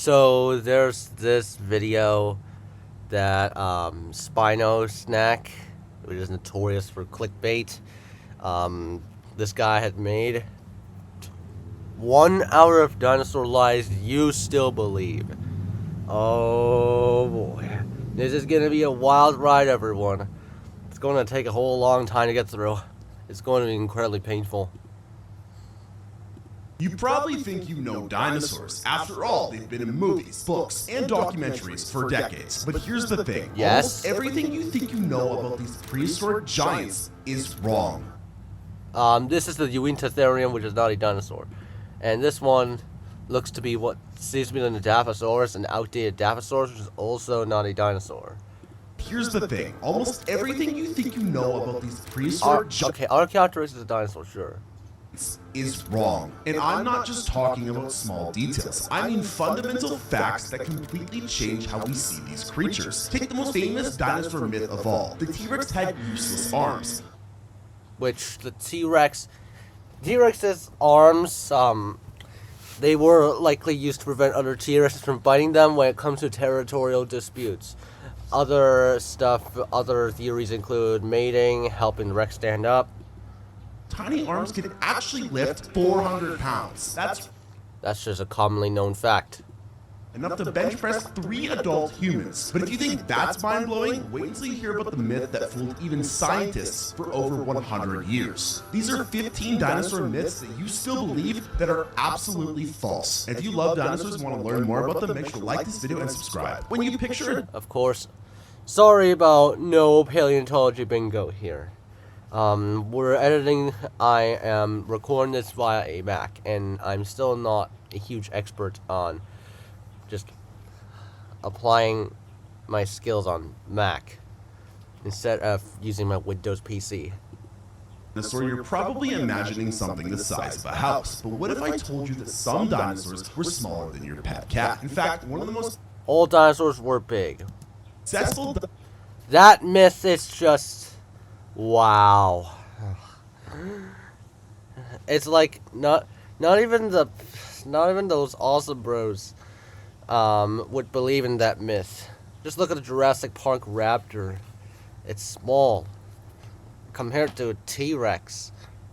So there's this video that Spino Snack, which is notorious for clickbait, this guy had made. 1 hour of dinosaur lies you still believe. Oh boy. This is gonna be a wild ride, everyone. It's gonna take a whole long time to get through. It's going to be incredibly painful. You probably think you know dinosaurs. After all, they've been in movies, books, and documentaries for decades. But here's the thing. Yes? Almost everything you think you know about these prehistoric giants is wrong. This is the Uintatherium, which is not a dinosaur. And this one looks to be what seems to be the Daphosaurus, an outdated Daphosaurus, which is also not a dinosaur. Here's the thing. Almost everything you think you know about these prehistoric giants Archaeopteryx is a dinosaur, sure. is wrong. And I'm not just talking about small details. I mean fundamental facts that completely change how we see these creatures. Take the most famous dinosaur myth of all. The T-Rex had useless arms. Which the T-Rex's arms, they were likely used to prevent other T-Rexes from biting them when it comes to territorial disputes. Other theories include mating, helping the Rex stand up. Tiny arms can actually lift 400 pounds. That's just a commonly known fact. enough to bench press 3 adult humans. But if you think that's mind-blowing, wait until you hear about the myth that fooled even scientists for over 100 years. These are 15 dinosaur myths that you still believe that are absolutely false. And if you love dinosaurs and want to learn more about them, make sure to like this video and subscribe. When you picture it, Of course, sorry about no paleontology bingo here. We're editing, I am recording this via a Mac, and I'm still not a huge expert on just applying my skills on Mac instead of using my Windows PC. dinosaur, you're probably imagining something the size of a house. But what if I told you that some dinosaurs were smaller than your pet cat? In fact, one of the most All dinosaurs were big. successful That myth is just wow. It's like not even those awesome bros would believe in that myth. Just look at the Jurassic Park raptor. It's small compared to a T-Rex.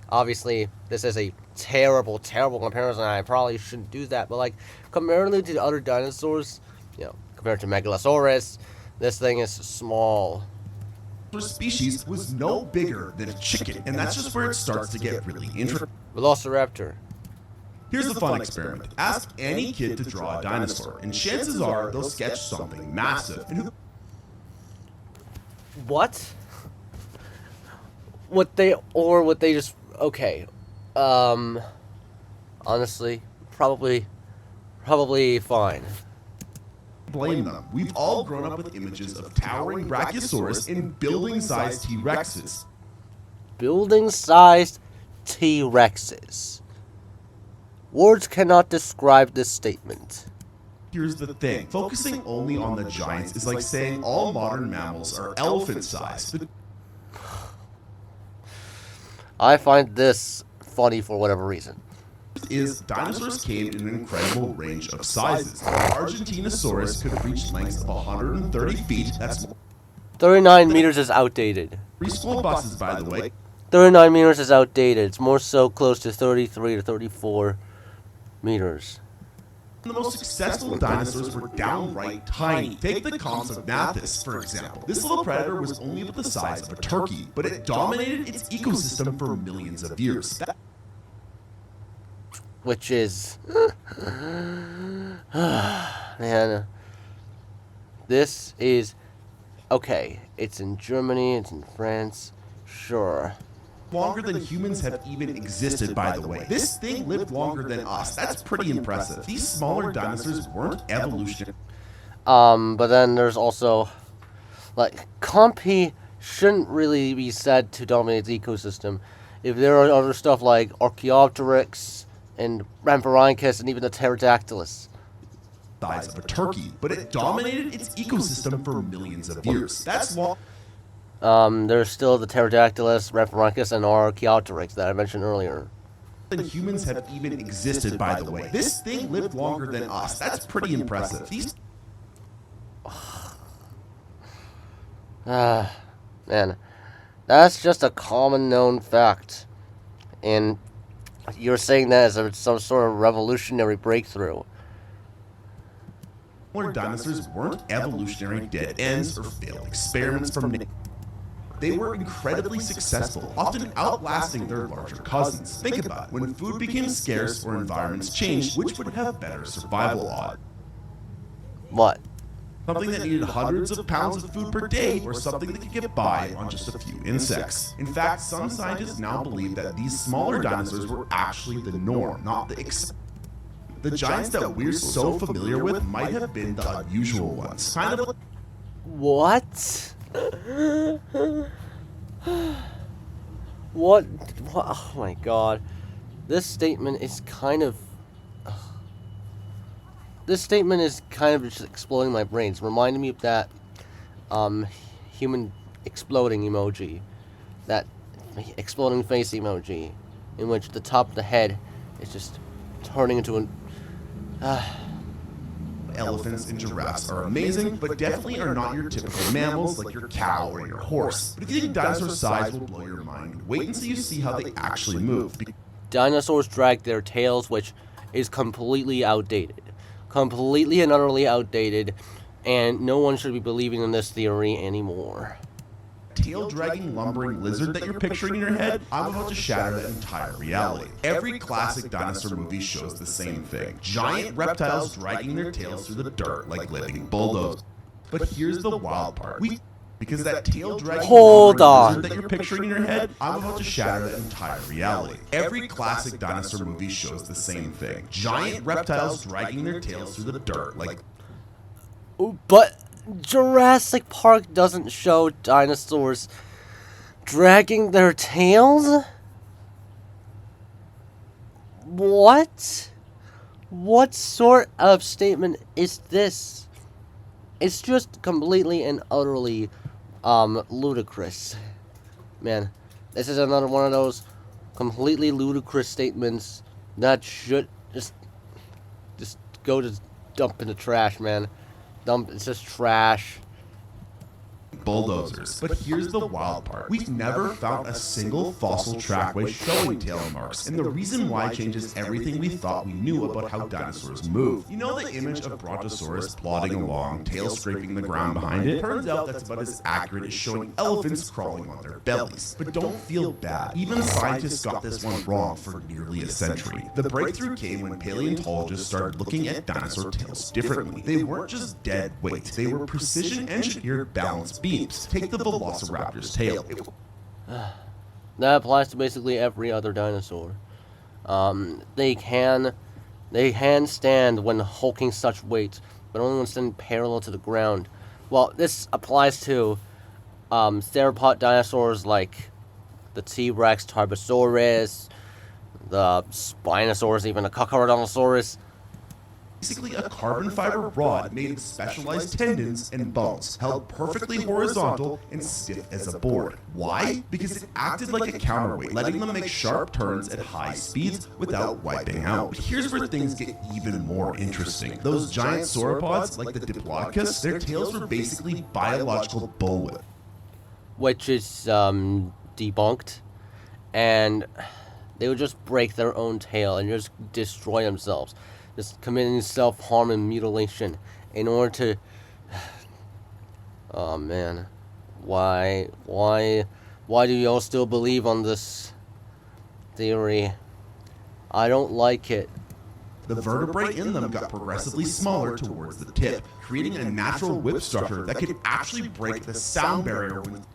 Obviously, this is a terrible comparison. I probably shouldn't do that, but like comparatively to the other dinosaurs, compared to Megalosaurus, this thing is small. species was no bigger than a chicken, and that's just where it starts to get really interesting. Velociraptor. Here's the fun experiment. Ask any kid to draw a dinosaur, and chances are they'll sketch something massive. And What? Would they just okay? Honestly, probably fine. blame them. We've all grown up with images of towering Brachiosaurus and building-sized T-Rexes. Building-sized T-Rexes. Words cannot describe this statement. Here's the thing. Focusing only on the giants is like saying all modern mammals are elephant-sized. But I find this funny for whatever reason. Dinosaurs came in an incredible range of sizes. Argentinosaurus could reach lengths of 130 feet. That's 39 meters is outdated. 3 school buses, by the way. 39 meters is outdated. It's more so close to 33 to 34 meters. The most successful dinosaurs were downright tiny. Take the Compsognathus, for example. This little predator was only about the size of a turkey, but it dominated its ecosystem for millions of years. Which is... man, this is... okay, it's in Germany, it's in France, sure. Longer than humans have even existed, by the way. This thing lived longer than us. That's pretty impressive. These smaller dinosaurs weren't evolutionary. But then there's also... like, Compy shouldn't really be said to dominate the ecosystem. If there are other stuff like Archaeopteryx and Rhamphorhynchus and even the Pterodactylus. Size of a turkey, but it dominated its ecosystem for millions of years. That's long. There's still the Pterodactylus, Rhamphorhynchus, and Archaeopteryx that I mentioned earlier. than humans have even existed, by the way. This thing lived longer than us. That's pretty impressive. These Man, that's just a common known fact. And you're saying that as some sort of revolutionary breakthrough. dinosaurs weren't evolutionary dead ends or failed experiments from nature. They were incredibly successful, often outlasting their larger cousins. Think about it. When food became scarce or environments changed, which would have better survival odds? What? Something that needed hundreds of pounds of food per day, or something that could get by on just a few insects. In fact, some scientists now believe that these smaller dinosaurs were actually the norm, not the exception. The giants that we're so familiar with might have been the unusual ones. Kind of like What? What? Oh my god. This statement is kind of just exploding my brains, reminding me of that human exploding emoji, that exploding face emoji, in which the top of the head is just turning into an elephants and giraffes are amazing, but definitely are not your typical mammals like your cow or your horse. But if you think dinosaur size will blow your mind, wait until you see how they actually move. Dinosaurs drag their tails, which is completely outdated. Completely and utterly outdated, and no one should be believing in this theory anymore. Tail-dragging, lumbering lizard that you're picturing in your head, I'm about to shatter that entire reality. Every classic dinosaur movie shows the same thing. Giant reptiles dragging their tails through the dirt like living bulldozers. But here's the wild part. Because that tail-dragging lizard that you're picturing in your head, I'm about to shatter that entire reality. Every classic dinosaur movie shows the same thing. Giant reptiles dragging their tails through the dirt like... But Jurassic Park doesn't show dinosaurs dragging their tails? What? What sort of statement is this? It's just completely and utterly ludicrous. Man, this is another one of those completely ludicrous statements that should just go to dump in the trash, man. It's just trash. Bulldozers. But here's the wild part. We've never found a single fossil trackway showing tail marks, and the reason why changes everything we thought we knew about how dinosaurs move. You know the image of Brontosaurus plodding along, tail scraping the ground behind it? Turns out that's about as accurate as showing elephants crawling on their bellies. But don't feel bad. Even scientists got this one wrong for nearly a century. The breakthrough came when paleontologists started looking at dinosaur tails differently. They weren't just dead weight. They were precision-engineered balanced beams. Take the Velociraptor's tail. That applies to basically every other dinosaur. They can stand when hulking such weight, but only when standing parallel to the ground. Well, this applies to theropod dinosaurs like the T-Rex, Tarbosaurus, the Spinosaurus, even the Carcharodontosaurus. Basically a carbon fiber rod made of specialized tendons and bones, held perfectly horizontal and stiff as a board. Why? Because it acted like a counterweight, letting them make sharp turns at high speeds without wiping out. But here's where things get even more interesting. Those giant sauropods, like the Diplodocus, their tails were basically biological bullwhip. Which is debunked, and they would just break their own tail and just destroy themselves. Just committing self-harm and mutilation in order to... Oh, man. Why do y'all still believe on this theory? I don't like it. The vertebrae in them got progressively smaller towards the tip, creating a natural whip structure that could actually break the sound barrier when...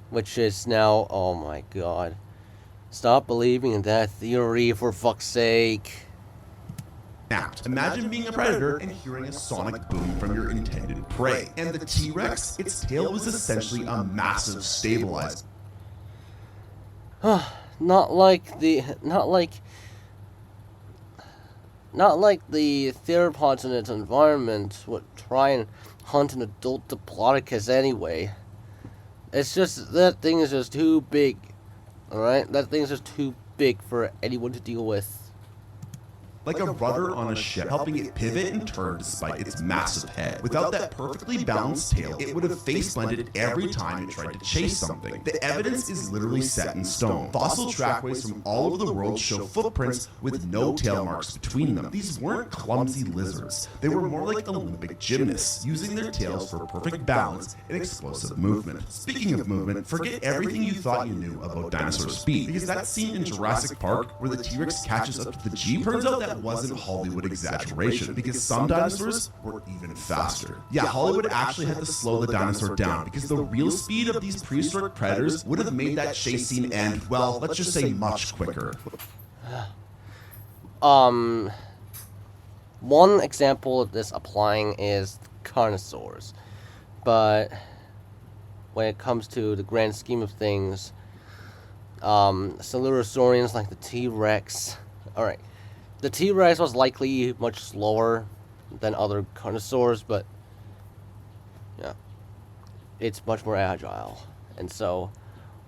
Which is now... Oh, my God. Stop believing in that theory, for fuck's sake. Imagine being a predator and hearing a sonic boom from your intended prey. And the T-Rex, its tail was essentially a massive stabilizer. Not like the theropods in its environment would try and hunt an adult Diplodocus anyway. It's just, that thing is just too big. Alright? That thing's just too big for anyone to deal with. Like a rudder on a ship, helping it pivot and turn despite its massive head. Without that perfectly balanced tail, it would have face-blended every time it tried to chase something. The evidence is literally set in stone. Fossil trackways from all over the world show footprints with no tail marks between them. These weren't clumsy lizards. They were more like Olympic gymnasts, using their tails for perfect balance and explosive movement. Speaking of movement, forget everything you thought you knew about dinosaur speed, because that scene in Jurassic Park where the T-Rex catches up to the Jeep, turns out that wasn't Hollywood exaggeration, because some dinosaurs were even faster. Yeah, Hollywood actually had to slow the dinosaur down, because the real speed of these prehistoric predators would have made that chase scene end, well, let's just say much quicker. One example of this applying is Carnosaurs, but when it comes to the grand scheme of things, Coelurosaurians like the T-Rex, alright, the T-Rex was likely much slower than other Carnosaurs, but yeah, it's much more agile, and so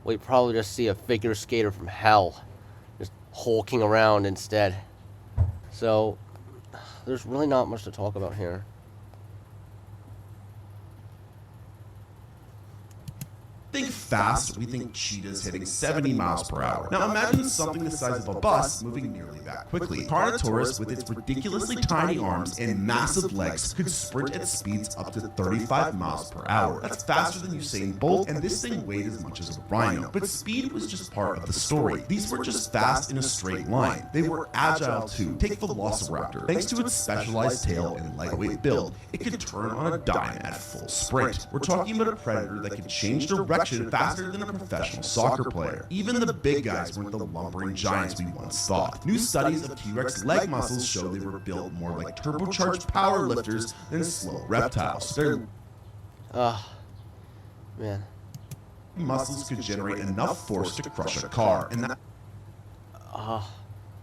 we'd probably just see a figure skater from hell just hulking around instead. So there's really not much to talk about here. Think fast, we think cheetahs hitting 70 miles per hour. Now imagine something the size of a bus moving nearly that quickly. Carnotaurus, with its ridiculously tiny arms and massive legs, could sprint at speeds up to 35 miles per hour. That's faster than Usain Bolt, and this thing weighed as much as a rhino. But speed was just part of the story. These weren't just fast in a straight line. They were agile too. Take Velociraptor. Thanks to its specialized tail and lightweight build, it could turn on a dime at full sprint. We're talking about a predator that could change direction faster than a professional soccer player. Even the big guys weren't the lumbering giants we once thought. New studies of T-Rex leg muscles show they were built more like turbocharged power lifters than slow reptiles. Their man. muscles could generate enough force to crush a car, and that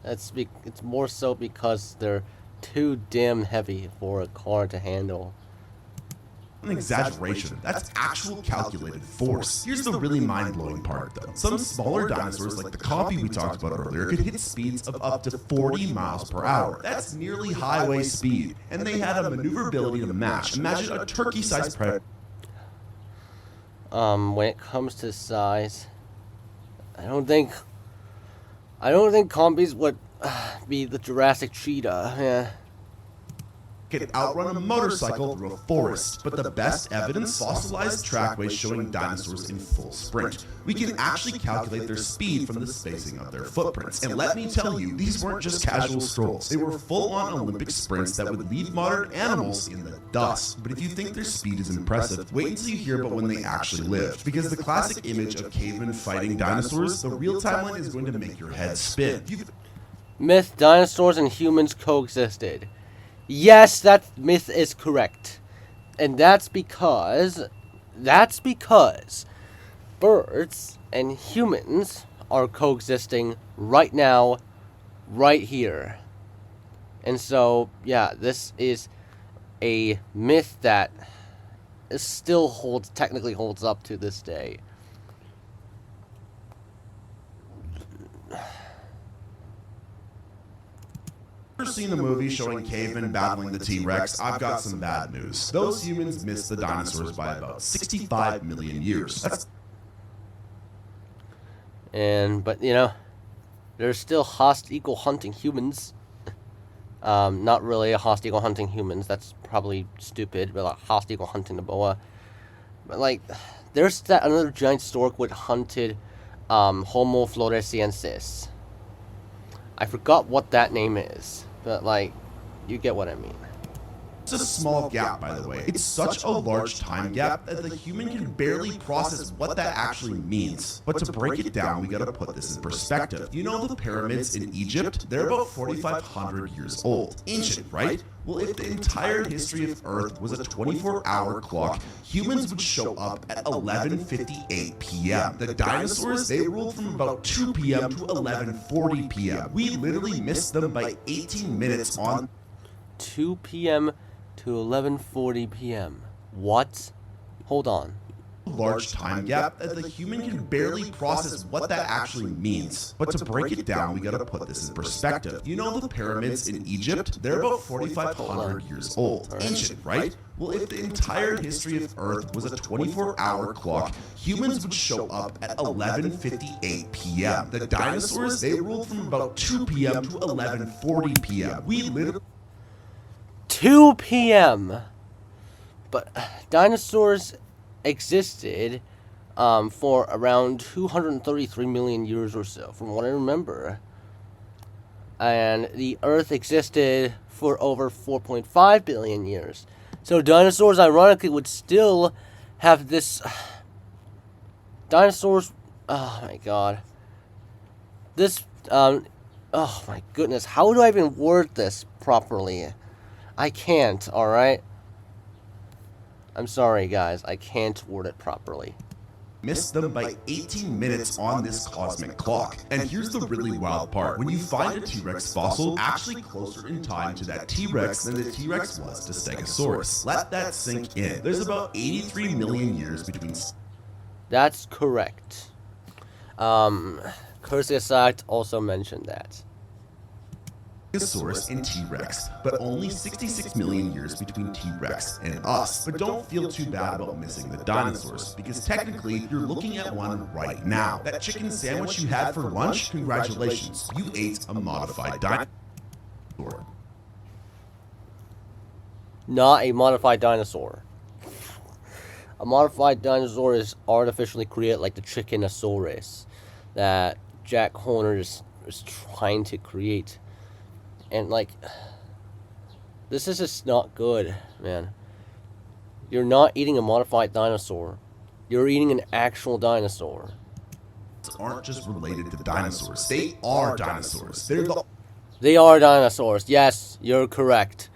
it's more so because they're too damn heavy for a car to handle. an exaggeration. That's actual calculated force. Here's the really mind-blowing part, though. Some smaller dinosaurs, like the copy we talked about earlier, could hit speeds of up to 40 miles per hour. That's nearly highway speed, and they had a maneuverability to match. Imagine a turkey-sized predator. When it comes to size, I don't think combies would be the Jurassic cheetah. Yeah. Could outrun a motorcycle through a forest, but the best evidence, fossilized trackways showing dinosaurs in full sprint. We can actually calculate their speed from the spacing of their footprints. And let me tell you, these weren't just casual strolls. They were full-on Olympic sprints that would leave modern animals in the dust. But if you think their speed is impressive, wait until you hear about when they actually lived. Because the classic image of cavemen fighting dinosaurs, the real timeline is going to make your head spin. Myth: dinosaurs and humans coexisted. Yes, that myth is correct. And that's because birds and humans are coexisting right now, right here. And so, yeah, this is a myth that technically holds up to this day. Seen a movie showing cavemen battling the T-Rex, I've got some bad news. Those humans missed the dinosaurs by about 65 million years. But you know, there's still equal hunting humans. Not really a equal hunting humans. That's probably stupid. But like equal hunting the boa. But like, there's that another giant stork with hunted Homo floresiensis. I forgot what that name is, but like, you get what I mean. It's a small gap, by the way. It's such a large time gap that the human can barely process what that actually means. But to break it down, we gotta put this in perspective. You know the pyramids in Egypt? They're about 4,500 years old. Ancient, right? Well, if the entire history of Earth was a 24-hour clock, humans would show up at 11:58 p.m. The dinosaurs, they ruled from about 2 p.m. to 11:40 p.m. We literally missed them by 18 minutes on 2 p.m. to 11:40 p.m. What? Hold on. large time gap that the human can barely process what that actually means. But to break it down, we gotta put this in perspective. You know the pyramids in Egypt? They're about 4,500 years old. Ancient, right? Well, if the entire history of Earth was a 24-hour clock, humans would show up at 11:58 p.m. The dinosaurs, they ruled from about 2 p.m. to 11:40 p.m. We literally 2 p.m. But dinosaurs existed for around 233 million years or so, from what I remember. And the Earth existed for over 4.5 billion years. So dinosaurs, ironically, would still have this... Dinosaurs... Oh, my God. This... oh, my goodness. How do I even word this properly? I can't, alright? I'm sorry, guys. I can't word it properly. missed them by 18 minutes on this cosmic clock. And here's the really wild part. When you find a T-Rex fossil, actually closer in time to that T-Rex than the T-Rex was to Stegosaurus. Let that sink in. There's about 83 million years between... That's correct. HarrisTsangYT also mentioned that. Stegosaurus and T-Rex, but only 66 million years between T-Rex and us. But don't feel too bad about missing the dinosaurs, because technically you're looking at one right now. That chicken sandwich you had for lunch, congratulations, you ate a modified dinosaur. Not a modified dinosaur. A modified dinosaur is artificially created, like the Chickenosaurus that Jack Horner is trying to create. And, like, this is just not good, man. You're not eating a modified dinosaur. You're eating an actual dinosaur. Aren't just related to dinosaurs. They are dinosaurs. They are dinosaurs. Yes, you're correct.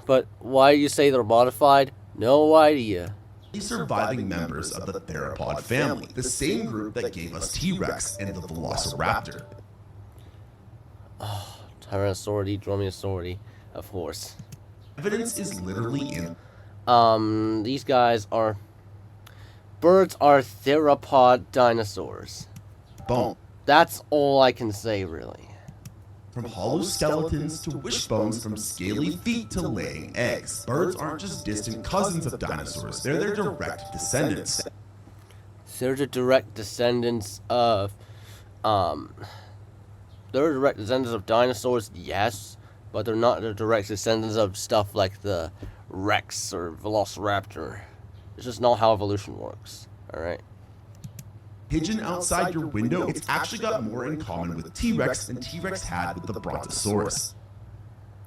But why do you say they're modified? No idea. Surviving members of the theropod family, the same group that gave us T-Rex and the Velociraptor. Oh. Tyrannosaurus, Dromaeosaurus, of course. Evidence is literally in. These guys are... Birds are theropod dinosaurs. Bone. That's all I can say, really. From hollow skeletons to wishbones, from scaly feet to laying eggs. Birds aren't just distant cousins of dinosaurs, they're their direct descendants. They're the direct descendants of, they're direct descendants of dinosaurs, yes, but they're not the direct descendants of stuff like the Rex or Velociraptor. It's just not how evolution works, alright? Pigeon outside your window, it's actually got more in common with T-Rex than T-Rex had with the Brontosaurus.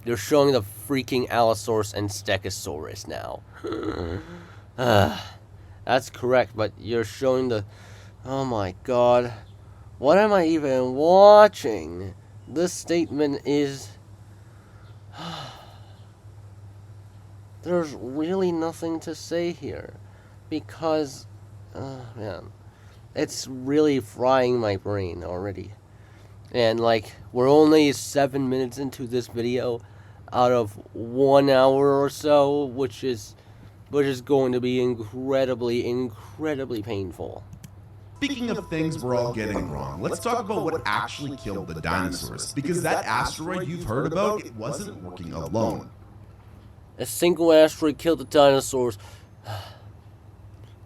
You're showing the freaking Allosaurus and Stegosaurus now. That's correct, but you're showing the... Oh my god. What am I even watching? This statement is... There's really nothing to say here. Because... man. It's really frying my brain already. And, like, we're only 7 minutes into this video out of 1 hour or so, which is going to be incredibly painful. Speaking of things we're all getting wrong, let's talk about what actually killed the dinosaurs. Because that asteroid you've heard about, it wasn't working alone. A single asteroid killed the dinosaurs.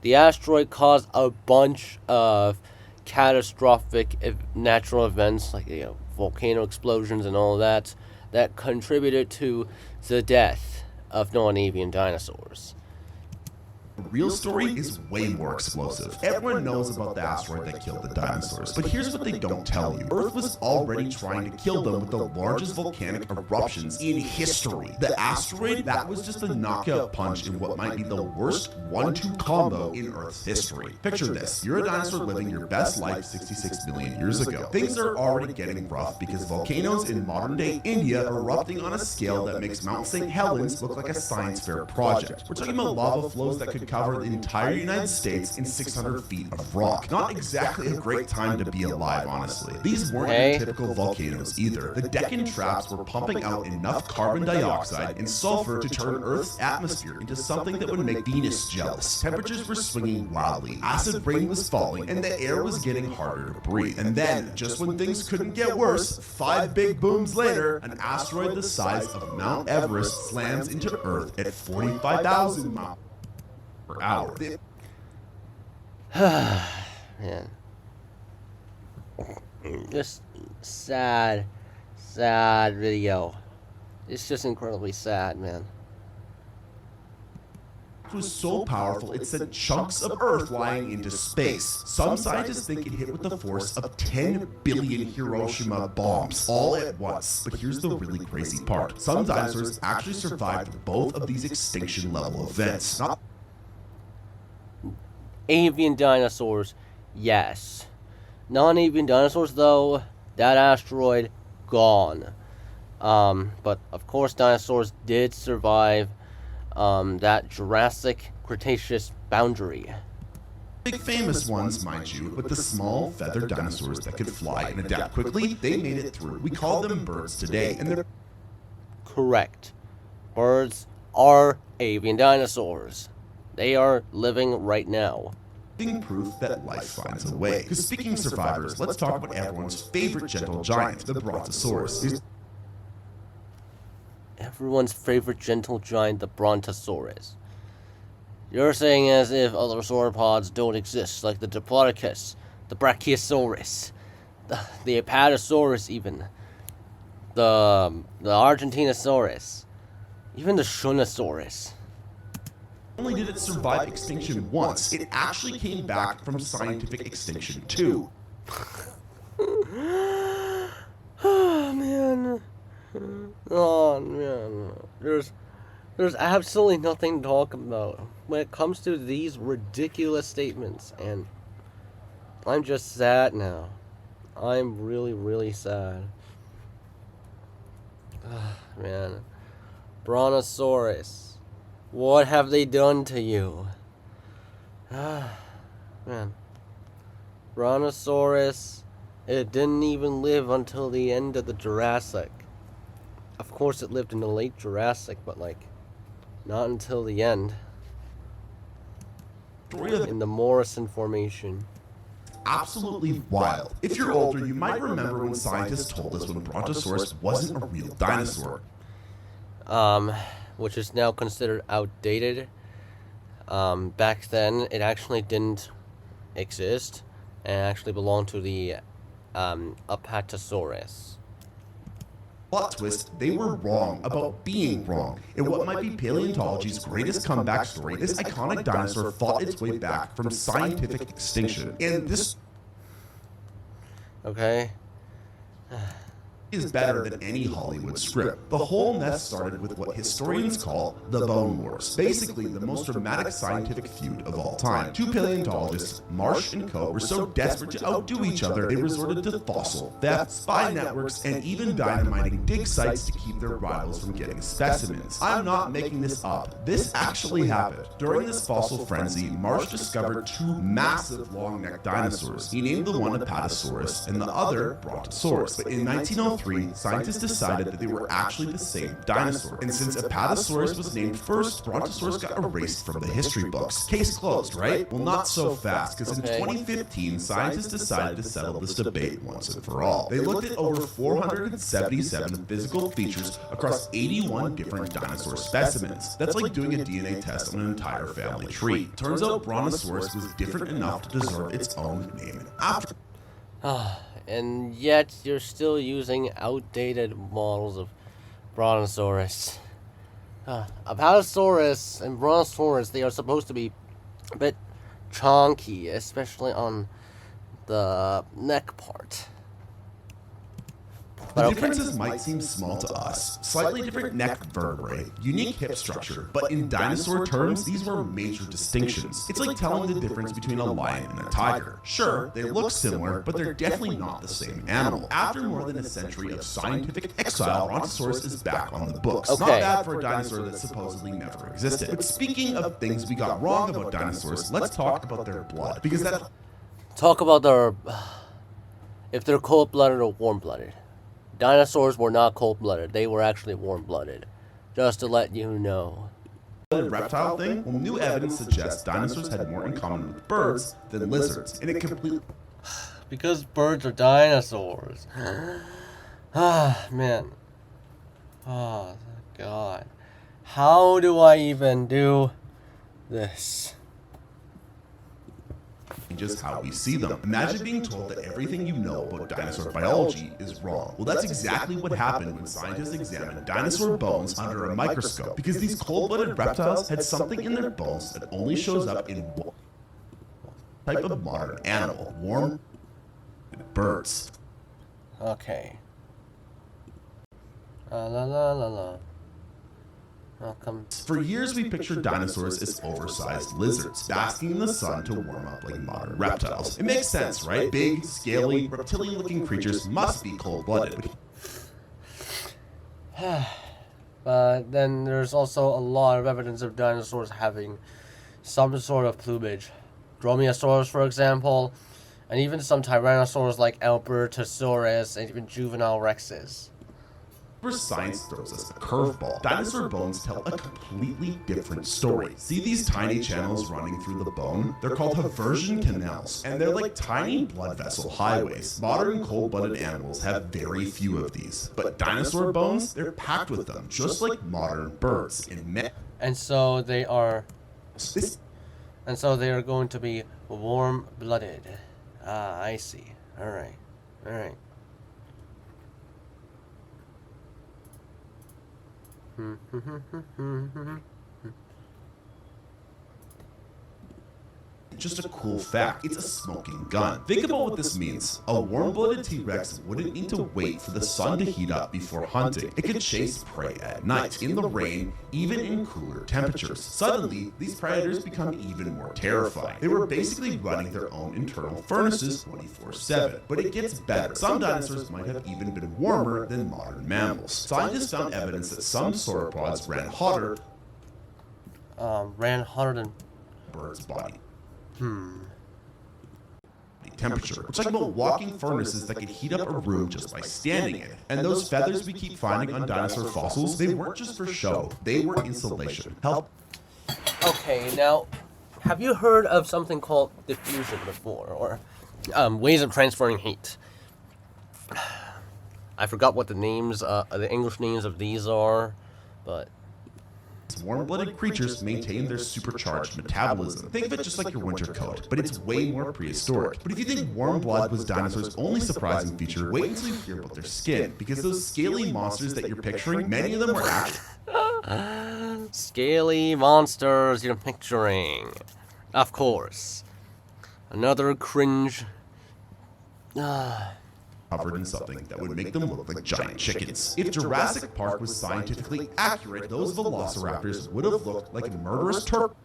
The asteroid caused a bunch of catastrophic natural events, like volcano explosions and all that contributed to the death of non-avian dinosaurs. The real story is way more explosive. Everyone knows about the asteroid that killed the dinosaurs, but here's what they don't tell you. Earth was already trying to kill them with the largest volcanic eruptions in history. The asteroid, that was just a knockout punch in what might be the worst 1-2 combo in Earth's history. Picture this, you're a dinosaur living your best life 66 million years ago. Things are already getting rough because volcanoes in modern-day India are erupting on a scale that makes Mount St. Helens look like a science fair project. We're talking about lava flows that could could cover the entire United States in 600 feet of rock. Not exactly a great time to be alive, honestly. These weren't your typical volcanoes either. The Deccan traps were pumping out enough carbon dioxide and sulfur to turn Earth's atmosphere into something that would make Venus jealous. Temperatures were swinging wildly, acid rain was falling, and the air was getting harder to breathe. And then, just when things couldn't get worse, 5 big booms later, an asteroid the size of Mount Everest slams into Earth at 45,000 miles per hour. Man. Just sad video. It's just incredibly sad, man. It was so powerful it sent chunks of Earth flying into space. Some scientists think it hit with the force of 10 billion Hiroshima bombs all at once. But here's the really crazy part. Some dinosaurs actually survived both of these extinction level events. Avian dinosaurs, yes. Non-avian dinosaurs, though, that asteroid, gone. But of course dinosaurs did survive that Jurassic Cretaceous boundary. Big famous ones, mind you, but the small feathered dinosaurs that could fly and adapt quickly, they made it through. We call them birds today, and they're correct. Birds are avian dinosaurs. They are living right now. Proof that life finds a way. Because speaking of survivors, let's talk about everyone's favorite gentle giant, the Brontosaurus. Everyone's favorite gentle giant, the Brontosaurus. You're saying as if other sauropods don't exist, like the Diplodocus, the Brachiosaurus, the Apatosaurus even, the Argentinosaurus, even the Shunosaurus. Not only did it survive extinction once, it actually came back from scientific extinction too. Oh man. Oh man. There's absolutely nothing to talk about when it comes to these ridiculous statements, and I'm just sad now. I'm really sad. Man. Brontosaurus. What have they done to you? Man. Brontosaurus, it didn't even live until the end of the Jurassic. Of course it lived in the late Jurassic, but not until the end. In the Morrison Formation. Absolutely wild. If you're older, you might remember when scientists told us when Brontosaurus wasn't a real dinosaur. Which is now considered outdated. Back then, it actually didn't exist, and actually belonged to the Apatosaurus. Plot twist, they were wrong about being wrong. In what might be paleontology's greatest comeback story, this iconic dinosaur fought its way back from scientific extinction. And this is better than any Hollywood script. The whole mess started with what historians call the Bone Wars, basically the most dramatic scientific feud of all time. Two paleontologists, Marsh and Co., were so desperate to outdo each other, they resorted to fossil theft, spy networks, and even dynamiting dig sites to keep their rivals from getting specimens. I'm not making this up. This actually happened. During this fossil frenzy, Marsh discovered two massive long-necked dinosaurs. He named the one Apatosaurus and the other Brontosaurus. But in 1903, scientists decided that they were actually the same dinosaur. And since Apatosaurus was named first, Brontosaurus got erased from the history books. Case closed, right? Well, not so fast, because in 2015, scientists decided to settle this debate once and for all. They looked at over 477 physical features across 81 different dinosaur specimens. That's like doing a DNA test on an entire family tree. Turns out Brontosaurus was different enough to deserve its own name and after. And yet you're still using outdated models of Brontosaurus. Apatosaurus and Brontosaurus, they are supposed to be a bit chunky, especially on the neck part. But The okay. differences might seem small to us. Slightly different neck vertebrae, unique hip structure, but in dinosaur terms, these were major distinctions. It's like telling the difference between a lion and a tiger. Sure, they look similar, but they're definitely not the same animal. After more than a century of scientific exile, Brontosaurus is back on the books. Not Okay. bad for a dinosaur that supposedly never existed. But speaking of things we got wrong about dinosaurs, let's talk about their blood. Because that Talk about their... if they're cold-blooded or warm-blooded. Dinosaurs were not cold-blooded. They were actually warm-blooded. Just to let you know. reptile thing, well, new evidence suggests dinosaurs had more in common with birds than lizards, and it completely... Because birds are dinosaurs. Ah, man. Oh, God. How do I even do this? Just how we see them. Imagine being told that everything you know about dinosaur biology is wrong. Well, that's exactly what happened when scientists examined dinosaur bones under a microscope, because these cold-blooded reptiles had something in their bones that only shows up in one type of modern animal, warm birds. Okay. La la la la. Oh, come. For years, we pictured dinosaurs as oversized lizards, basking in the sun to warm up like modern reptiles. It makes sense, right? Big, scaly, reptilian-looking creatures must be cold-blooded. But then there's also a lot of evidence of dinosaurs having some sort of plumage. Dromaeosaurus, for example, and even some tyrannosaurs like Albertosaurus and even juvenile rexes. Where science throws us a curveball. Dinosaur bones tell a completely different story. See these tiny channels running through the bone? They're called haversian canals, and they're like tiny blood vessel highways. Modern cold-blooded animals have very few of these, but dinosaur bones, they're packed with them, just like modern birds. And so they are going to be warm-blooded. Ah, I see. Alright. Alright. Just a cool fact, it's a smoking gun. Think about what this means. A warm-blooded T-Rex wouldn't need to wait for the sun to heat up before hunting. It could chase prey at night, in the rain, even in cooler temperatures. Suddenly, these predators become even more terrifying. They were basically running their own internal furnaces 24/7. But it gets better. Some dinosaurs might have even been warmer than modern mammals. Scientists found evidence that some sauropods ran hotter than bird's body temperature. We're talking about walking furnaces that could heat up a room just by standing in it. And those feathers we keep finding on dinosaur fossils, they weren't just for show. They were insulation. Okay, now, have you heard of something called diffusion before, or ways of transferring heat? I forgot what the names, the English names of these are, but... Warm-blooded creatures maintain their supercharged metabolism. Think of it just like your winter coat, but it's way more prehistoric. But if you think warm blood was dinosaurs' only surprising feature, wait until you hear about their skin, because those scaly monsters that you're picturing, many of them were actually... Scaly monsters you're picturing. Of course. Another cringe... covered in something that would make them look like giant chickens. If Jurassic Park was scientifically accurate, those velociraptors would have looked like murderous turkeys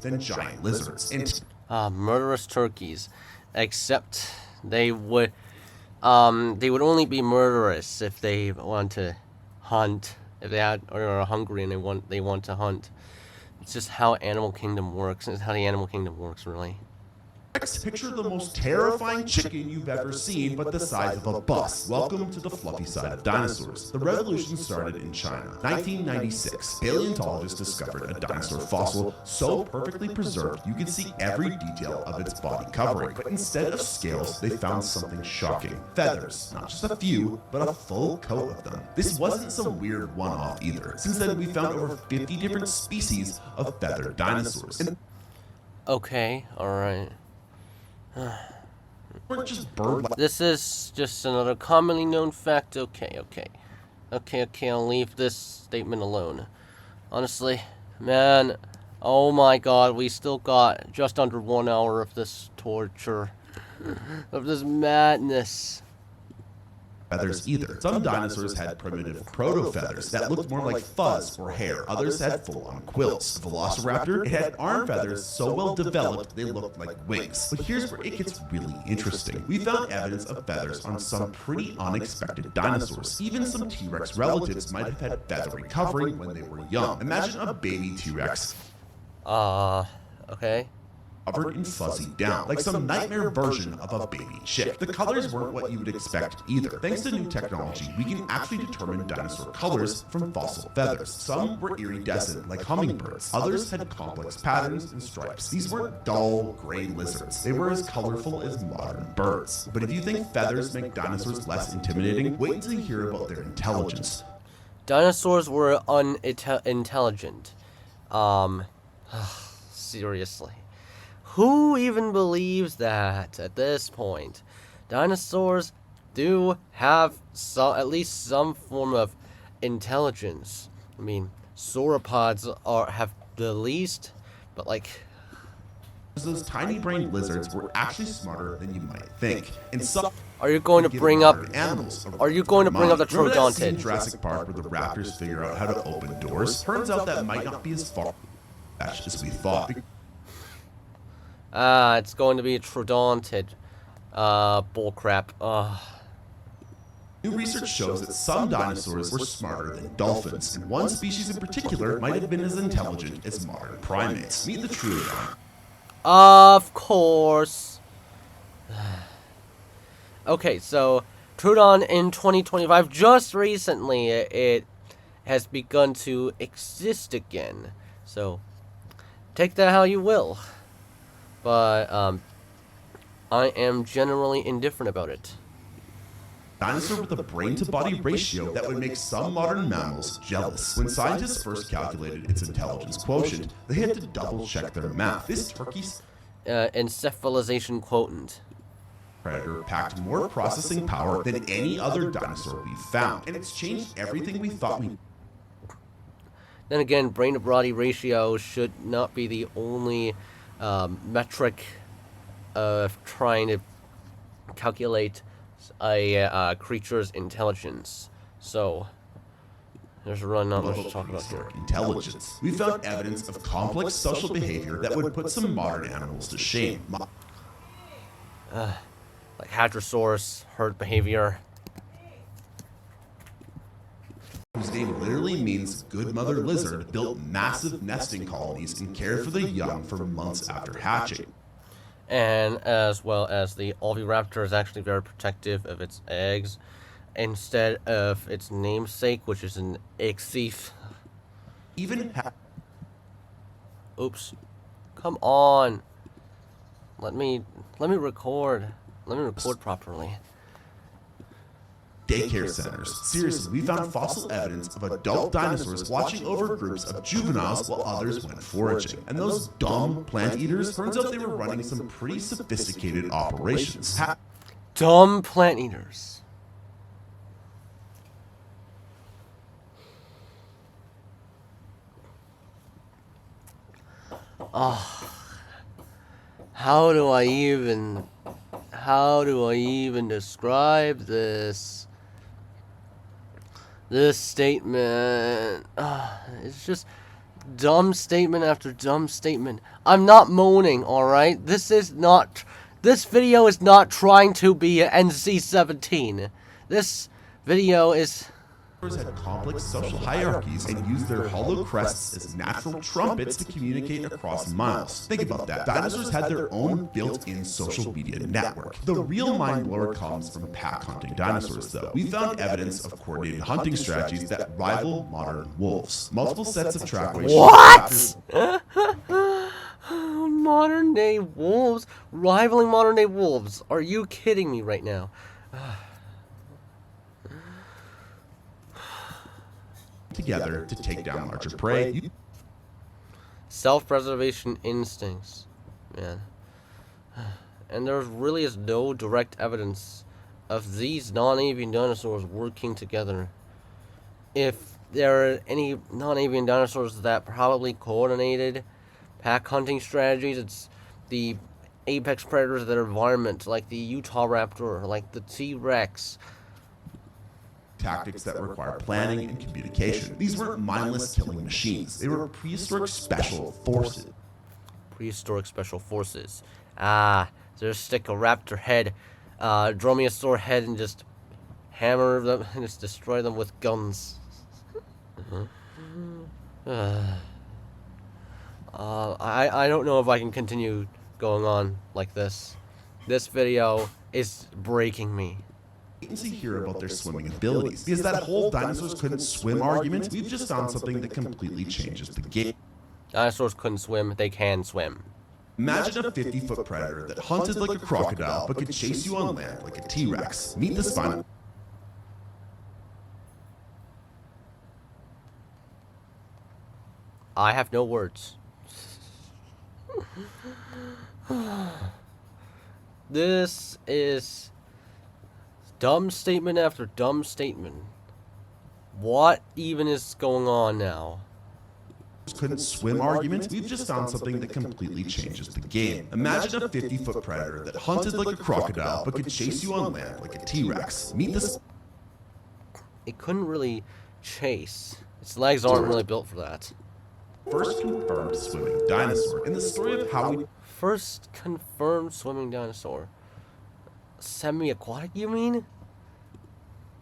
than giant lizards. Murderous turkeys. Except they would only be murderous if they want to hunt. If they are hungry and they want to hunt. It's just how Animal Kingdom works. It's how the Animal Kingdom works, really. Picture the most terrifying chicken you've ever seen, but the size of a bus. Welcome to the fluffy side of dinosaurs. The revolution started in China. 1996, paleontologists discovered a dinosaur fossil so perfectly preserved you could see every detail of its body covering. But instead of scales, they found something shocking. Feathers. Not just a few, but a full coat of them. This wasn't some weird one-off either. Since then, we found over 50 different species of feathered dinosaurs. Okay, alright. We're just bird. This is just another commonly known fact. Okay, I'll leave this statement alone. Honestly, man, oh my god, we still got just under 1 hour of this torture. Of this madness. feathers either. Some dinosaurs had primitive proto-feathers that looked more like fuzz or hair. Others had full-on quills. The Velociraptor, it had arm feathers so well developed they looked like wings. But here's where it gets really interesting. We found evidence of feathers on some pretty unexpected dinosaurs. Even some T-Rex relatives might have had feathery covering when they were young. Imagine a baby T-Rex. Okay. Covered in fuzzy down, like some nightmare version of a baby chick. The colors weren't what you would expect either. Thanks to new technology, we can actually determine dinosaur colors from fossil feathers. Some were iridescent, like hummingbirds. Others had complex patterns and stripes. These weren't dull, gray lizards. They were as colorful as modern birds. But if you think feathers make dinosaurs less intimidating, wait until you hear about their intelligence. Dinosaurs were unintelligent. Seriously. Who even believes that at this point? Dinosaurs do have at least some form of intelligence. I mean, sauropods have the least, but like... Those tiny-brained lizards were actually smarter than you might think. And some... Are you going to bring up animals? Are you going to bring up the Trodontid? In Jurassic Park where the raptors figure out how to open doors? Turns out that might not be as far as we thought. It's going to be a Trodontid. Bullcrap. New research shows that some dinosaurs were smarter than dolphins, and one species in particular might have been as intelligent as modern primates. Meet the Troodon. Of course. Okay, so Troodon in 2025, just recently, it has begun to exist again. So, take that how you will. But, I am generally indifferent about it. Dinosaur with a brain-to-body ratio that would make some modern mammals jealous. When scientists first calculated its intelligence quotient, they had to double-check their math. This turkey's encephalization quotient. Predator packed more processing power than any other dinosaur we've found, and it's changed everything we thought we... Then again, brain-to-body ratio should not be the only metric of trying to calculate a creature's intelligence. So, there's really not much to talk about here. Intelligence. We found evidence of complex social behavior that would put some modern animals to shame. Like Hadrosaurus, herd behavior. Whose name literally means good mother lizard, built massive nesting colonies and cared for the young for months after hatching. And as well as the oviraptor is actually very protective of its eggs, instead of its namesake, which is an ixif. Even Oops. Come on. Let me record. Let me record properly. Daycare centers. Seriously, we found fossil evidence of adult dinosaurs watching over groups of juveniles while others went foraging. And those dumb plant eaters, turns out they were running some pretty sophisticated operations. Dumb plant eaters. How do I even describe this? This statement, it's just dumb statement after dumb statement. I'm not moaning, alright? This video is not trying to be NC-17. This video is... Had complex social hierarchies and used their hollow crests as natural trumpets to communicate across miles. Think about that. Dinosaurs had their own built-in social media network. The real mind-blower comes from pack-hunting dinosaurs, though. We found evidence of coordinated hunting strategies that rival modern wolves. Multiple sets of trackways. What? Modern-day wolves? Rivaling modern-day wolves? Are you kidding me right now? Together to take down larger prey. Self-preservation instincts, man. And there really is no direct evidence of these non-avian dinosaurs working together. If there are any non-avian dinosaurs that probably coordinated pack hunting strategies, it's the apex predators of their environment, like the Utah raptor, like the T-Rex. tactics that require planning and communication. These weren't mindless killing machines. They were prehistoric special forces. Prehistoric special forces. Ah, just stick a raptor head, dromaeosaur head, and just hammer them and just destroy them with guns. I don't know if I can continue going on like this. This video is breaking me. Latency here about their swimming abilities, because that whole dinosaurs couldn't swim argument, we've just found something that completely changes the game. Dinosaurs couldn't swim, they can swim. Imagine a 50-foot predator that hunted like a crocodile but could chase you on land like a T-Rex. Meet the spine. I have no words. This is dumb statement after dumb statement. What even is going on now? Couldn't swim argument, we've just found something that completely changes the game. Imagine a 50-foot predator that hunted like a crocodile but could chase you on land like a T-Rex. Meet this. It couldn't really chase. Its legs aren't really built for that. First confirmed swimming dinosaur in the story of how we... First confirmed swimming dinosaur. Semi-aquatic, you mean?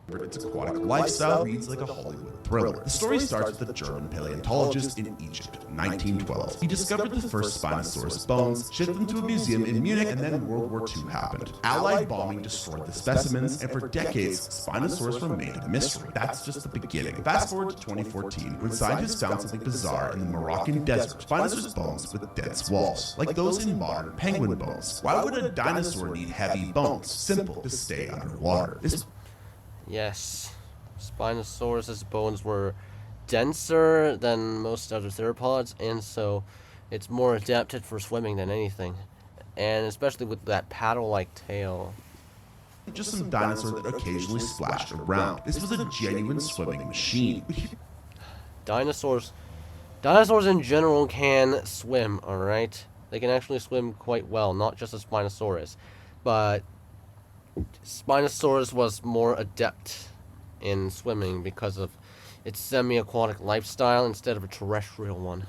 Its aquatic lifestyle reads like a Hollywood thriller. The story starts with a German paleontologist in Egypt, 1912. He discovered the first Spinosaurus bones, shipped them to a museum in Munich, and then World War II happened. Allied bombing destroyed the specimens, and for decades, Spinosaurus remained a mystery. That's just the beginning. Fast forward to 2014, when scientists found something bizarre in the Moroccan desert. Spinosaurus bones with dense walls, like those in modern penguin bones. Why would a dinosaur need heavy bones? Simple, to stay underwater. Yes, Spinosaurus's bones were denser than most other theropods, and so it's more adapted for swimming than anything, and especially with that paddle-like tail. Just some dinosaur that occasionally splashed around. This was a genuine swimming machine. Dinosaurs in general can swim, alright? They can actually swim quite well, not just a Spinosaurus, but Spinosaurus was more adept in swimming because of its semi-aquatic lifestyle instead of a terrestrial one.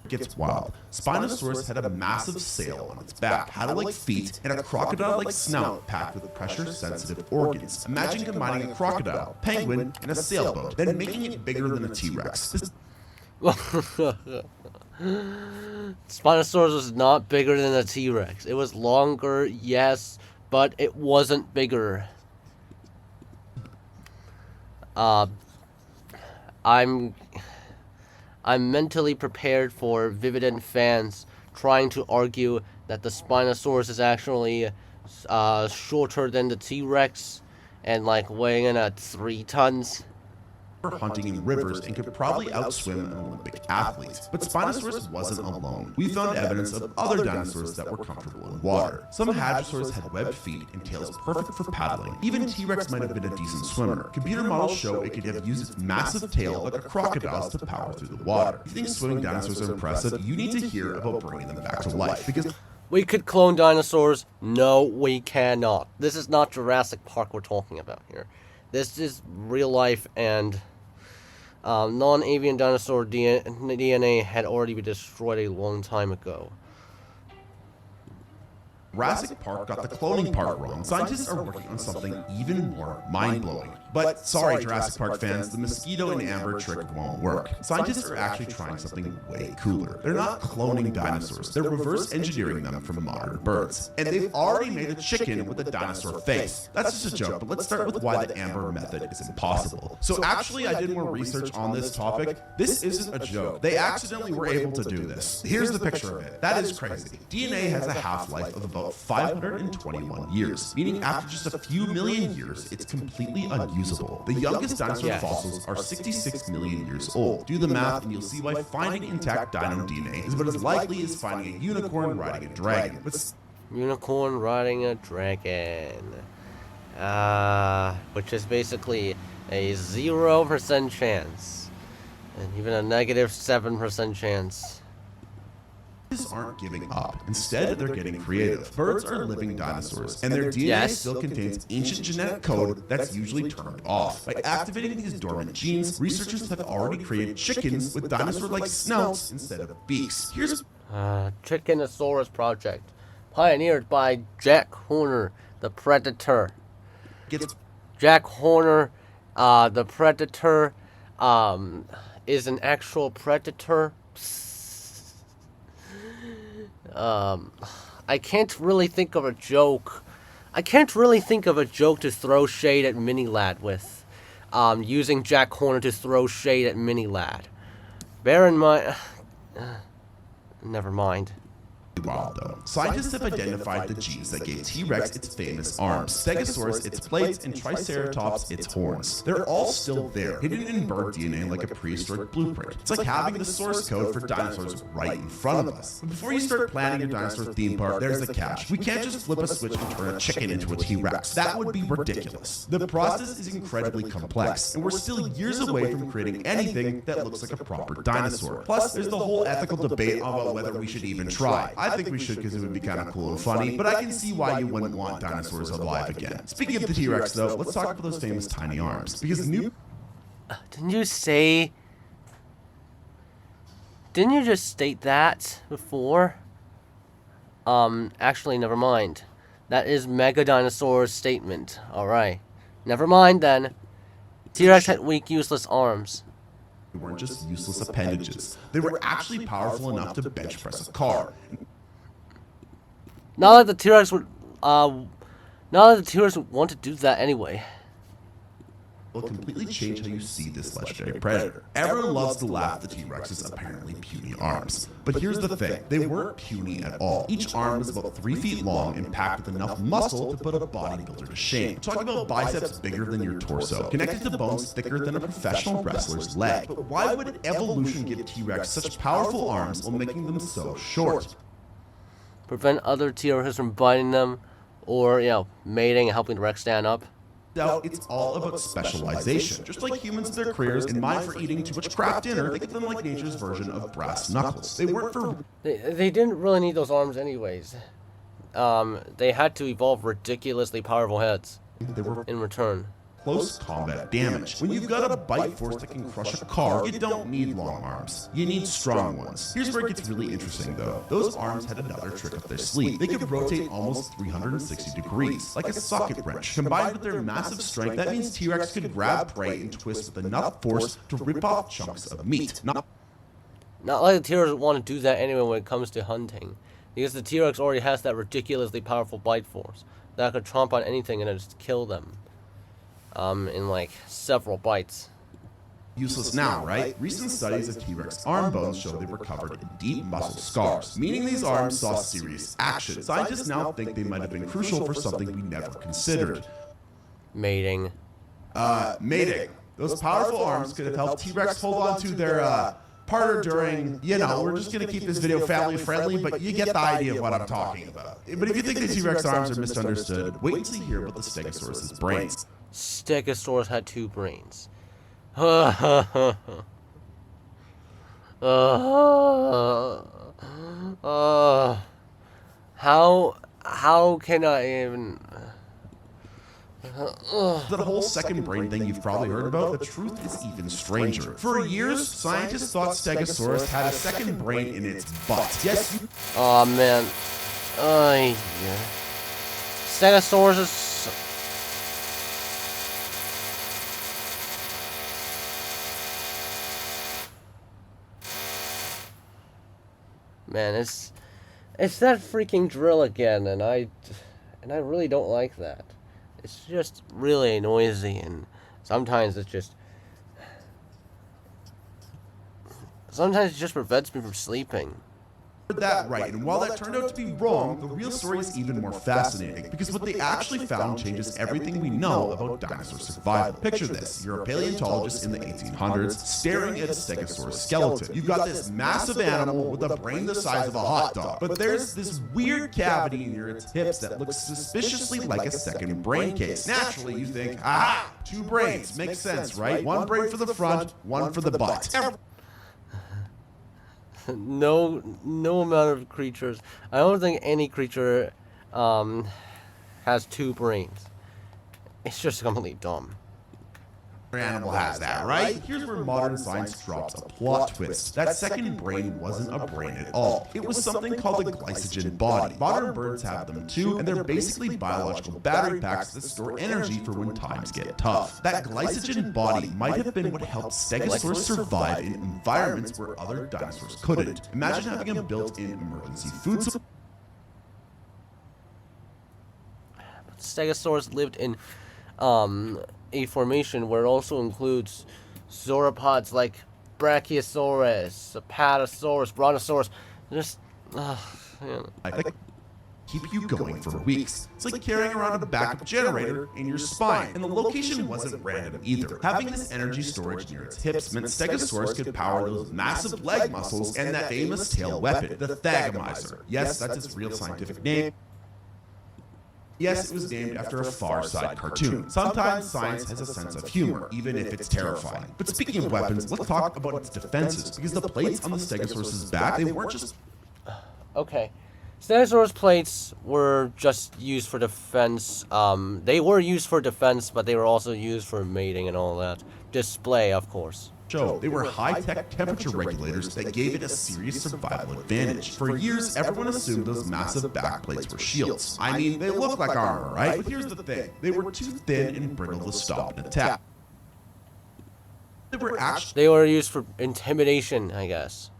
It gets wild. Spinosaurus had a massive sail on its back, paddle-like feet, and a crocodile-like snout packed with pressure-sensitive organs. Imagine combining a crocodile, penguin, and a sailboat, then making it bigger than a T-Rex. Spinosaurus was not bigger than a T-Rex. It was longer, yes, but it wasn't bigger. I'm mentally prepared for Vivident fans trying to argue that the Spinosaurus is actually shorter than the T-Rex and like weighing in at 3 tons. Hunting in rivers and could probably outswim an Olympic athlete. But Spinosaurus wasn't alone. We found evidence of other dinosaurs that were comfortable in water. Some hadrosaurs had webbed feet and tails perfect for paddling. Even T-Rex might have been a decent swimmer. Computer models show it could have used its massive tail like a crocodile's to power through the water. If you think swimming dinosaurs are impressive, you need to hear about bringing them back to life, because we could clone dinosaurs. No, we cannot. This is not Jurassic Park we're talking about here. This is real life, and non-avian dinosaur DNA had already been destroyed a long time ago. Jurassic Park got the cloning part wrong. Scientists are working on something even more mind-blowing. But sorry, Jurassic Park fans, the mosquito and amber trick won't work. Scientists are actually trying something way cooler. They're not cloning dinosaurs. They're reverse engineering them from modern birds. And they've already made a chicken with a dinosaur face. That's just a joke, but let's start with why the amber method is impossible. So actually, I did more research on this topic. This isn't a joke. They accidentally were able to do this. Here's the picture of it. That is crazy. DNA has a half-life of about 521 years, meaning after just a few million years, it's completely unusable. The youngest dinosaur fossils are 66 million years old. Do the math and you'll see why finding intact dino DNA is about as likely as finding a unicorn riding a dragon. Unicorn riding a dragon. Which is basically a 0% chance. And even a negative 7% chance. aren't giving up. Instead, they're getting creative. Birds are living dinosaurs, and their DNA still contains ancient genetic code that's usually turned off. By activating these dormant genes, researchers have already created chickens with dinosaur-like snouts instead of beaks. Here's Chickenosaurus project, pioneered by Jack Horner, the Predator. Jack Horner, the Predator, is an actual predator. I can't really think of a joke. I can't really think of a joke to throw shade at Mini-Lad with. Using Jack Horner to throw shade at Mini-Lad. Bear in mind... never mind. Wild though. Scientists have identified the genes that gave T-Rex its famous arms, Stegosaurus its plates, and Triceratops its horns. They're all still there, hidden in bird DNA like a prehistoric blueprint. It's like having the source code for dinosaurs right in front of us. But before you start planning your dinosaur theme park, there's the catch. We can't just flip a switch and turn a chicken into a T-Rex. That would be ridiculous. The process is incredibly complex, and we're still years away from creating anything that looks like a proper dinosaur. Plus, there's the whole ethical debate about whether we should even try. I think we should because it would be kind of cool and funny, but I can see why you wouldn't want dinosaurs alive again. Speaking of the T-Rex though, let's talk about those famous tiny arms. Because Didn't you just state that before? Actually, never mind. That is Mega Dinosaur's statement. Alright. Never mind then. T-Rex had weak, useless arms. They weren't just useless appendages. They were actually powerful enough to bench press a car. Not that the T-Rex would want to do that anyway. Will completely change how you see this legendary predator. Everyone loves to laugh at the T-Rex's apparently puny arms. But here's the thing, they weren't puny at all. Each arm was about 3 feet long and packed with enough muscle to put a bodybuilder to shame. We're talking about biceps bigger than your torso, connected to bones thicker than a professional wrestler's leg. But why would evolution give T-Rex such powerful arms while making them so short? Prevent other T-Rexes from biting them, or, mating and helping the Rex stand up. No, it's all about specialization. Just like humans in their careers and mine for eating too much crap dinner, think of them like nature's version of brass knuckles. They weren't for... They didn't really need those arms anyways. They had to evolve ridiculously powerful heads in return. Close combat damage. When you've got a bite force that can crush a car, you don't need long arms. You need strong ones. Here's where it gets really interesting though. Those arms had another trick up their sleeve. They could rotate almost 360 degrees, like a socket wrench. Combined with their massive strength, that means T-Rex could grab prey and twist with enough force to rip off chunks of meat. Not like the T-Rex would want to do that anyway when it comes to hunting. Because the T-Rex already has that ridiculously powerful bite force that could chomp on anything and just kill them. In like several bites. Useless now, right? Recent studies of T-Rex arm bones show they were covered in deep muscle scars, meaning these arms saw serious action. Scientists now think they might have been crucial for something we never considered. Mating. Mating. Those powerful arms could have helped T-Rex hold on to their partner during, we're just going to keep this video family friendly, but you get the idea of what I'm talking about. But if you think the T-Rex arms are misunderstood, wait until you hear about the Stegosaurus' brains. Stegosaurus had 2 brains. How can I even... That whole second brain thing you've probably heard about, the truth is even stranger. For years, scientists thought Stegosaurus had a second brain in its butt. Yes, you... Oh man. Yeah. Stegosaurus is... Man, it's that freaking drill again, and I really don't like that. It's just really noisy, and sometimes it just prevents me from sleeping. That right, and while that turned out to be wrong, the real story is even more fascinating, because what they actually found changes everything we know about dinosaur survival. Picture this, you're a paleontologist in the 1800s, staring at a Stegosaurus skeleton. You've got this massive animal with a brain the size of a hot dog, but there's this weird cavity near its hips that looks suspiciously like a second brain case. Naturally, you think, aha, 2 brains, makes sense, right? One brain for the front, one for the butt. no amount of creatures. I don't think any creature has two brains. It's just completely dumb. Animal has that, right? Here's where modern science drops a plot twist. That second brain wasn't a brain at all. It was something called the glycogen body. Modern birds have them too, and they're basically biological battery packs that store energy for when times get tough. That glycogen body might have been what helped Stegosaurus survive in environments where other dinosaurs couldn't. Imagine having a built-in emergency food supply. Stegosaurus lived in a formation where it also includes sauropods like Brachiosaurus, Apatosaurus, Brontosaurus. Just, man. Like, keep you going for weeks. It's like carrying around a backup generator in your spine. And the location wasn't random either. Having this energy storage near its hips meant Stegosaurus could power those massive leg muscles and that famous tail weapon, the Thagomizer. Yes, that's its real scientific name. Yes, it was named after a Far Side cartoon. Sometimes science has a sense of humor, even if it's terrifying. But speaking of weapons, let's talk about its defenses, because the plates on the Stegosaurus's back, they weren't just... Okay. Stegosaurus plates were just used for defense. They were used for defense, but they were also used for mating and all that. Display, of course. They were high-tech temperature regulators that gave it a serious survival advantage. For years, everyone assumed those massive backplates were shields. I mean, they look like armor, right? But here's the thing. They were too thin and brittle to stop an attack. They were used for intimidation, I guess.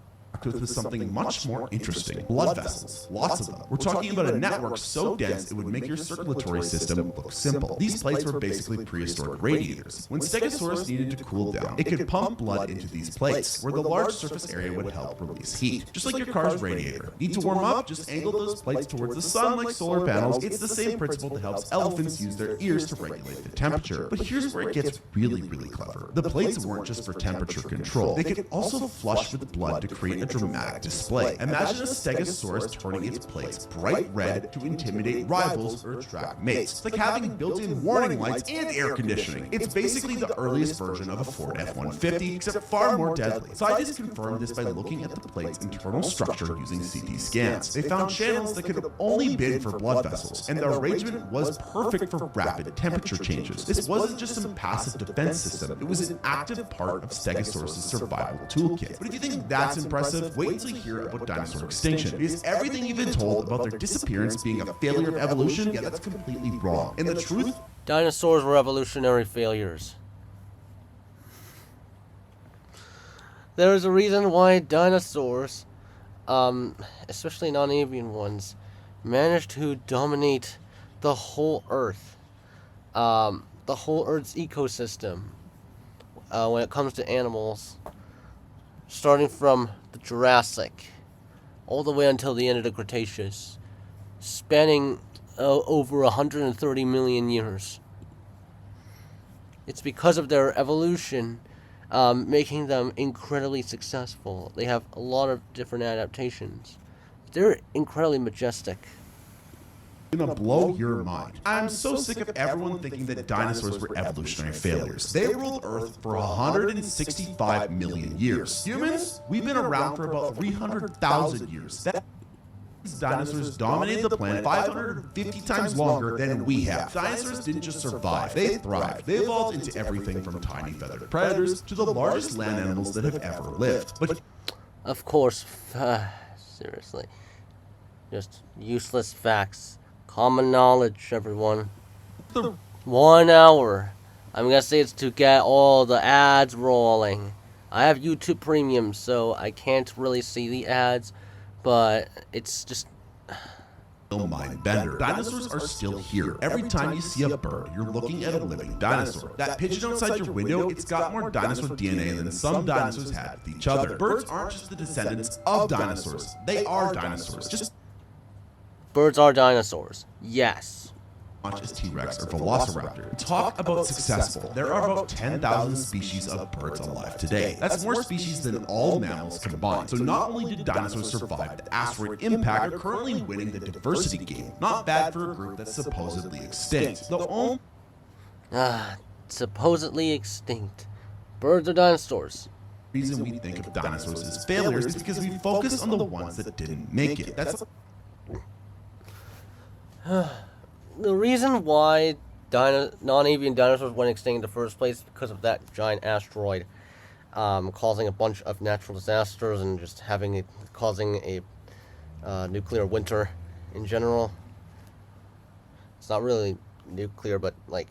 With something much more interesting. Blood vessels. Lots of them. We're talking about a network so dense it would make your circulatory system look simple. These plates were basically prehistoric radiators. When Stegosaurus needed to cool down, it could pump blood into these plates, where the large surface area would help release heat. Just like your car's radiator. Need to warm up? Just angle those plates towards the sun like solar panels. It's the same principle that helps elephants use their ears to regulate the temperature. But here's where it gets really, really clever. The plates weren't just for temperature control. They could also flush with blood to create a dramatic display. Imagine a Stegosaurus turning its plates bright red to intimidate rivals or attract mates. It's like having built-in warning lights and air conditioning. It's basically the earliest version of a Ford F-150, except far more deadly. Scientists confirmed this by looking at the plate's internal structure using CT scans. They found channels that could have only been for blood vessels, and the arrangement was perfect for rapid temperature changes. This wasn't just some passive defense system. It was an active part of Stegosaurus' survival toolkit. But if you think that's impressive, wait until you hear about dinosaur extinction, because everything you've been told about their disappearance being a failure of evolution, yeah, that's completely wrong. And the truth? Dinosaurs were evolutionary failures. There is a reason why dinosaurs, especially non-avian ones, managed to dominate the whole Earth. The whole Earth's ecosystem. When it comes to animals. Starting from the Jurassic, all the way until the end of the Cretaceous, spanning over 130 million years. It's because of their evolution, making them incredibly successful. They have a lot of different adaptations. They're incredibly majestic. Gonna blow your mind. I'm so sick of everyone thinking that dinosaurs were evolutionary failures. They ruled Earth for 165 million years. Humans, we've been around for about 300,000 years. That means dinosaurs dominated the planet 550 times longer than we have. Dinosaurs didn't just survive, they thrived. They evolved into everything from tiny feathered predators to the largest land animals that have ever lived. But of course, seriously, just useless facts. Common knowledge, everyone. 1 hour. I'm gonna say it's to get all the ads rolling. I have YouTube Premium, so I can't really see the ads, but it's just... mind bender. Dinosaurs are still here. Every time you see a bird, you're looking at a living dinosaur. That pigeon outside your window, it's got more dinosaur DNA than some dinosaurs had with each other. Birds aren't just the descendants of dinosaurs. They are dinosaurs. Birds are dinosaurs. Yes. Much as T-Rex or Velociraptor. Talk about successful. There are about 10,000 species of birds alive today. That's more species than all mammals combined. So not only did dinosaurs survive the asteroid impact, they're currently winning the diversity game. Not bad for a group that's supposedly extinct. Supposedly extinct. Birds are dinosaurs. reason we think of dinosaurs as failures is because we focus on the ones that didn't make it. That's the reason why non-avian dinosaurs went extinct in the first place is because of that giant asteroid causing a bunch of natural disasters and just causing a nuclear winter in general. It's not really nuclear, but like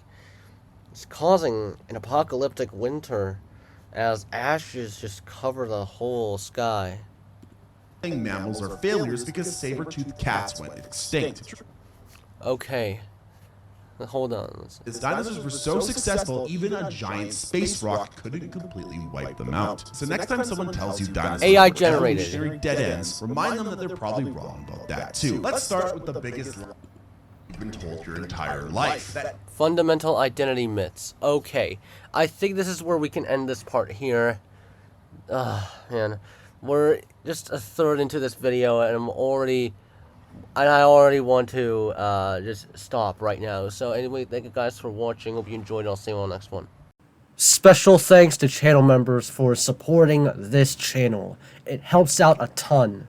it's causing an apocalyptic winter as ashes just cover the whole sky. mammals are failures because saber-toothed cats went extinct. Okay. Hold on. As dinosaurs were so successful, even a giant space rock couldn't completely wipe them out. So next time someone tells you dinosaurs AI were generated. evolutionary dead ends, remind them that they're probably wrong about that too. Let's start with the biggest lie you've been told your entire life. Fundamental identity myths. Okay. I think this is where we can end this part here. Man. We're just a third into this video and I already want to just stop right now. So anyway, thank you guys for watching. Hope you enjoyed. I'll see you on the next one. Special thanks to channel members for supporting this channel. It helps out a ton.